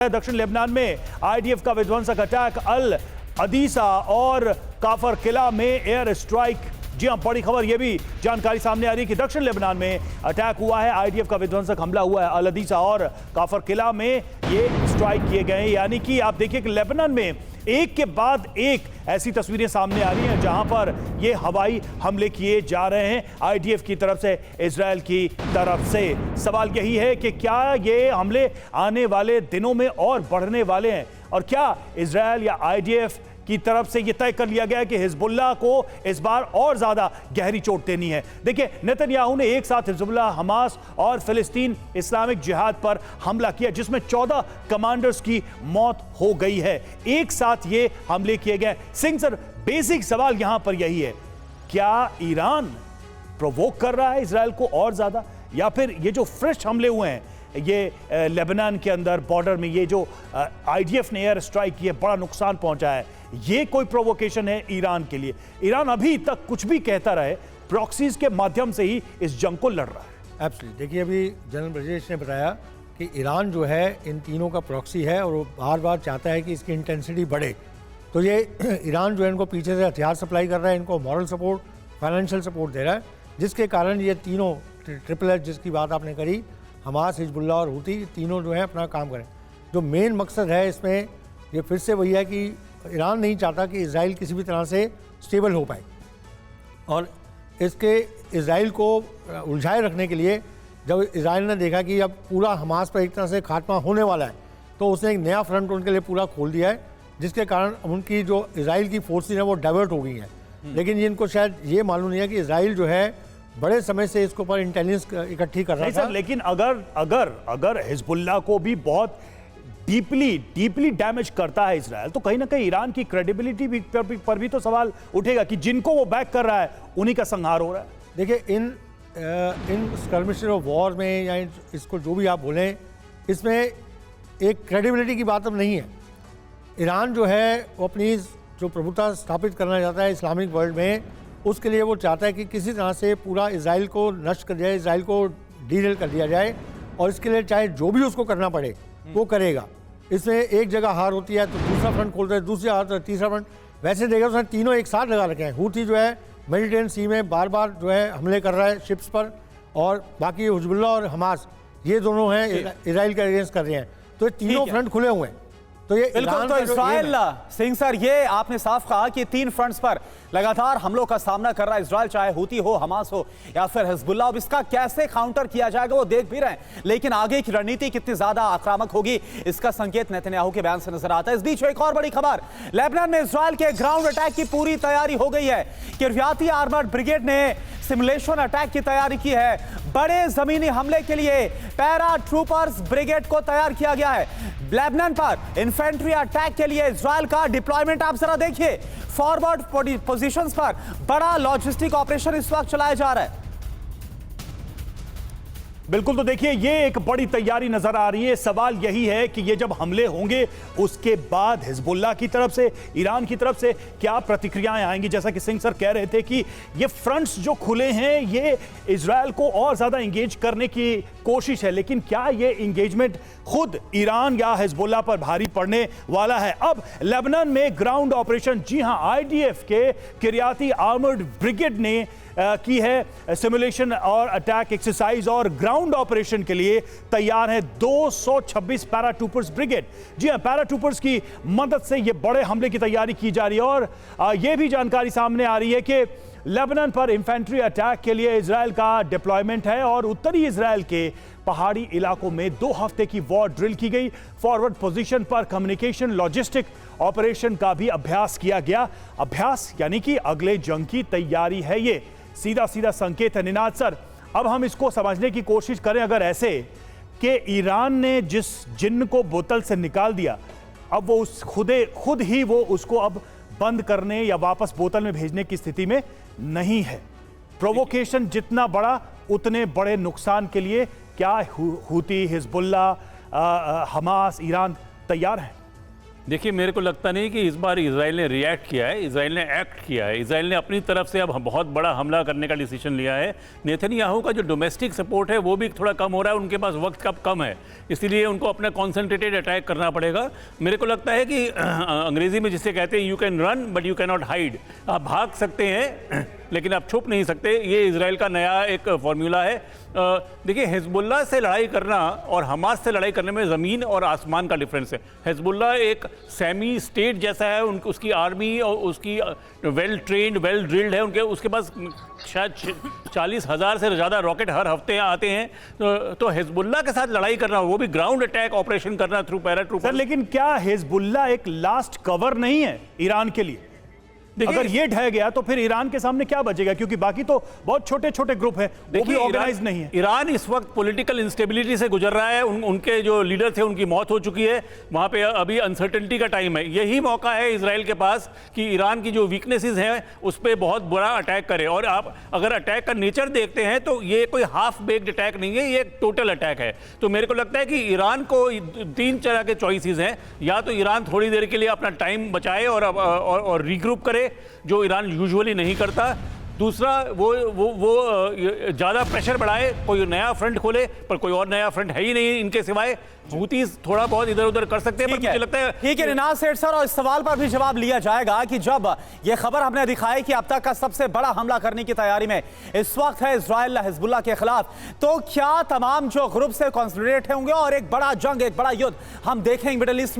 दक्षिण लेबनान में आईडीएफ का विध्वंसक अटैक अल अदीसा और काफर किला में एयर स्ट्राइक। जी हां, बड़ी खबर यह भी जानकारी सामने आ रही है कि दक्षिण लेबनान में अटैक हुआ है, आईडीएफ का विध्वंसक हमला हुआ है। अल अदीसा और काफर किला में ये स्ट्राइक किए गए हैं। यानी कि आप देखिए कि लेबनान में एक के बाद एक ऐसी तस्वीरें सामने आ रही हैं जहां पर ये हवाई हमले किए जा रहे हैं आईडीएफ की तरफ से, इजरायल की तरफ से। सवाल यही है कि क्या ये हमले आने वाले दिनों में और बढ़ने वाले हैं और क्या इजरायल या आईडीएफ की तरफ से यह तय कर लिया गया है कि हिजबुल्लाह को इस बार और ज्यादा गहरी चोट देनी है। देखिए, नेतन्याहू ने एक साथ हिजबुल्लाह, हमास और फिलिस्तीन इस्लामिक जिहाद पर हमला किया जिसमें 14 कमांडर्स की मौत हो गई है। एक साथ ये हमले किए गए। सिंह सर, बेसिक सवाल यहां पर यही है, क्या ईरान प्रोवोक कर रहा है इजरायल को और ज्यादा, या फिर ये जो फ्रेश हमले हुए हैं ये लेबनान के अंदर बॉर्डर में, ये जो आईडीएफ ने एयर स्ट्राइक किए, बड़ा नुकसान पहुंचा है, ये कोई प्रोवोकेशन है ईरान के लिए? ईरान अभी तक कुछ भी कहता रहे, प्रॉक्सीज के माध्यम से ही इस जंग को लड़ रहा है। एब्सोल्युटली। देखिए, अभी जनरल ब्रजेश ने बताया कि ईरान जो है इन तीनों का प्रॉक्सी है और वो बार बार चाहता है कि इसकी इंटेंसिटी बढ़े। तो ये ईरान जो है इनको पीछे से हथियार सप्लाई कर रहा है, इनको मॉरल सपोर्ट, फाइनेंशियल सपोर्ट दे रहा है, जिसके कारण ये तीनों ट्रिपल एच जिसकी बात आपने करी, हमास, हिजबुल्लाह और हूती, तीनों जो है अपना काम करें। जो मेन मकसद है इसमें ये फिर से वही है कि ईरान नहीं चाहता कि इजराइल किसी भी तरह से स्टेबल हो पाए, और इसके इजराइल को उलझाए रखने के लिए जब इजराइल ने देखा कि अब पूरा हमास पर एक तरह से खात्मा होने वाला है, तो उसने एक नया फ्रंट उनके लिए पूरा खोल दिया है, जिसके कारण उनकी जो इजराइल की फोर्सेज हैं वो डाइवर्ट हो गई हैं। लेकिन ये इनको शायद ये मालूम नहीं है कि इजराइल जो है बड़े समय से इसके ऊपर इंटेलिजेंस इकट्ठी कर रहा था। लेकिन अगर हिजबुल्लाह को भी बहुत डीपली डैमेज करता है इजरायल, तो कहीं ना कहीं ईरान की क्रेडिबिलिटी पर भी तो सवाल उठेगा कि जिनको वो बैक कर रहा है उन्हीं का संहार हो रहा है। देखिए, इन स्कर्मिशेस ऑफ वॉर में या इसको जो भी आप बोलें, इसमें एक क्रेडिबिलिटी की बात अब नहीं है। ईरान जो है वो अपनी जो प्रभुता स्थापित करना चाहता है इस्लामिक वर्ल्ड में, उसके लिए वो चाहता है कि किसी तरह से पूरा इजराइल को नष्ट कर दिया जाए, इजराइल को डीरेल कर दिया जाए, और इसके लिए चाहे जो भी उसको करना पड़े वो करेगा। इसमें एक जगह हार होती है तो दूसरा फ्रंट खोलता है, दूसरी हार तो तीसरा फ्रंट, वैसे देखा उसने तीनों एक साथ लगा रखे हैं। हूती जो है मेडिटेरियन सी में बार बार जो है हमले कर रहा है शिप्स पर, और बाकी हिजबुल्लाह और हमास ये दोनों हैं इजराइल के अगेंस्ट कर रहे हैं, तो ये तीनों फ्रंट खुले हुए हैं। तो ये बिल्कुल, तो इजराइल, सिंह सर, ये आपने साफ कहा कि तीन फ्रंट्स पर लगातार हमलों का सामना कर रहा है इजराइल, चाहे हूती हो, हमास हो या फिर हिजबुल्लाह। अब इसका कैसे काउंटर किया जाएगा वो देख भी रहे हैं, लेकिन आगे की रणनीति कितनी ज्यादा आक्रामक होगी इसका संकेत नेतन्याहू के बयान से नजर आता है। इस बीच एक और बड़ी खबर, लेबनान में इजराइल के ग्राउंड अटैक की पूरी तैयारी हो गई है। किरवियाती आर्मर्ड ब्रिगेड ने सिमुलेशन अटैक की तैयारी की है। बड़े जमीनी हमले के लिए पैरा ट्रूपर्स ब्रिगेड को तैयार किया गया है। लेबनान पर इन्फेंट्री अटैक के लिए इजराइल का डिप्लॉयमेंट आप जरा देखिए। फॉरवर्ड पोजीशंस पर बड़ा लॉजिस्टिक ऑपरेशन इस वक्त चलाया जा रहा है। बिल्कुल, तो देखिए ये एक बड़ी तैयारी नजर आ रही है। सवाल यही है कि ये जब हमले होंगे उसके बाद हिजबुल्लाह की तरफ से, ईरान की तरफ से क्या प्रतिक्रियाएं आएंगी। जैसा कि सिंह सर कह रहे थे कि ये फ्रंट्स जो खुले हैं ये इजरायल को और ज्यादा इंगेज करने की कोशिश है, लेकिन क्या ये इंगेजमेंट खुद ईरान या हिजबुल्लाह पर भारी पड़ने वाला है? अब लेबनान में ग्राउंड ऑपरेशन, जी हां, आईडीएफ के किरयाती आर्मर्ड ब्रिगेड ने की है सिमुलेशन और अटैक एक्सरसाइज, और ग्राउंड ऑपरेशन के लिए तैयार है 226 पैराट्रूपर्स ब्रिगेड। जी हां, पैराट्रूपर्स की मदद से ये बड़े हमले की तैयारी की जा रही है। और ये भी जानकारी सामने आ रही है कि लेबनान पर इन्फेंट्री अटैक के लिए इजरायल का डिप्लॉयमेंट है, और उत्तरी इजरायल के पहाड़ी इलाकों में 2 हफ्ते की वॉर ड्रिल की गई। फॉरवर्ड पोजीशन पर कम्युनिकेशन, लॉजिस्टिक ऑपरेशन का भी अभ्यास किया गया। अभ्यास यानी कि अगले जंग की तैयारी है, ये सीधा सीधा संकेत है। निनाद सर, अब हम इसको समझने की कोशिश करें, अगर ऐसे कि ईरान ने जिस जिन्न को बोतल से निकाल दिया, अब वो खुद ही वो उसको अब बंद करने या वापस बोतल में भेजने की स्थिति में नहीं है। प्रोवोकेशन जितना बड़ा उतने बड़े नुकसान के लिए क्या हूती, हिजबुल्लाह, हमास, ईरान तैयार हैं? देखिए, मेरे को लगता नहीं कि इस बार इजराइल ने रिएक्ट किया है, इजराइल ने एक्ट किया है। इजराइल ने अपनी तरफ से अब बहुत बड़ा हमला करने का डिसीजन लिया है। नेतन्याहू का जो डोमेस्टिक सपोर्ट है वो भी थोड़ा कम हो रहा है, उनके पास वक्त कम है, इसलिए उनको अपना कॉन्सेंट्रेटेड अटैक करना पड़ेगा। मेरे को लगता है कि अंग्रेजी में जिसे कहते हैं you can run but you can not hide, आप भाग सकते हैं लेकिन आप छुप नहीं सकते। ये इजराइल का नया एक फॉर्मूला है। देखिए, हिजबुल्लाह से लड़ाई करना और हमास से लड़ाई करने में ज़मीन और आसमान का डिफरेंस है। हिजबुल्लाह एक सेमी स्टेट जैसा है, उसकी आर्मी और उसकी वेल ट्रेंड वेल ड्रिल्ड है, उसके पास शायद 40,000 से ज़्यादा रॉकेट हर हफ्ते आते हैं। तो हिजबुल्लाह के साथ लड़ाई करना, वो भी ग्राउंड अटैक ऑपरेशन करना थ्रू पैराट्रूप। सर, लेकिन क्या हिजबुल्लाह एक लास्ट कवर नहीं है ईरान के लिए? अगर ये ढह गया तो फिर ईरान के सामने क्या बचेगा, क्योंकि बाकी तो बहुत छोटे छोटे ग्रुप हैं, वो भी ऑर्गेनाइज नहीं है। ईरान इस वक्त पॉलिटिकल इंस्टेबिलिटी से गुजर रहा है। उनके जो लीडर थे उनकी मौत हो चुकी है, वहां पे अभी अनसर्टेनिटी का टाइम है। यही मौका है इजराइल के पास कि ईरान की जो वीकनेसेस हैं उस पर बहुत बड़ा अटैक करे। और आप अगर अटैक का नेचर देखते हैं तो ये कोई हाफ बेक्ड अटैक नहीं है, ये एक टोटल अटैक है। तो मेरे को लगता है कि ईरान को 3 तरह के चॉइसेस हैं। या तो ईरान थोड़ी देर के लिए अपना टाइम बचाए और रीग्रुप करे, जो ईरान यूजुअली नहीं करता। दूसरा, वो ज़्यादा प्रेशर बढ़ाए, कोई नया फ्रंट खोले, पर कोई और नया फ्रंट है ही नहीं इनके सिवाय। हूतीस थोड़ा बहुत इधर उधर कर सकते हैं, पर मुझे लगता है ठीक है रिनाज सेठ सर, और इस सवाल पर भी जवाब लिया जाएगा कि जब यह खबर हमने दिखाई कि अब तक का सबसे बड़ा हमला करने की तैयारी में इस वक्त है इजराइल हिजबुल्लाह के खिलाफ, तो क्या तमाम जो ग्रुप से कॉन्संट्रेट होंगे और एक बड़ा जंग, एक बड़ा युद्ध हम देखेंगे मिडिल ईस्ट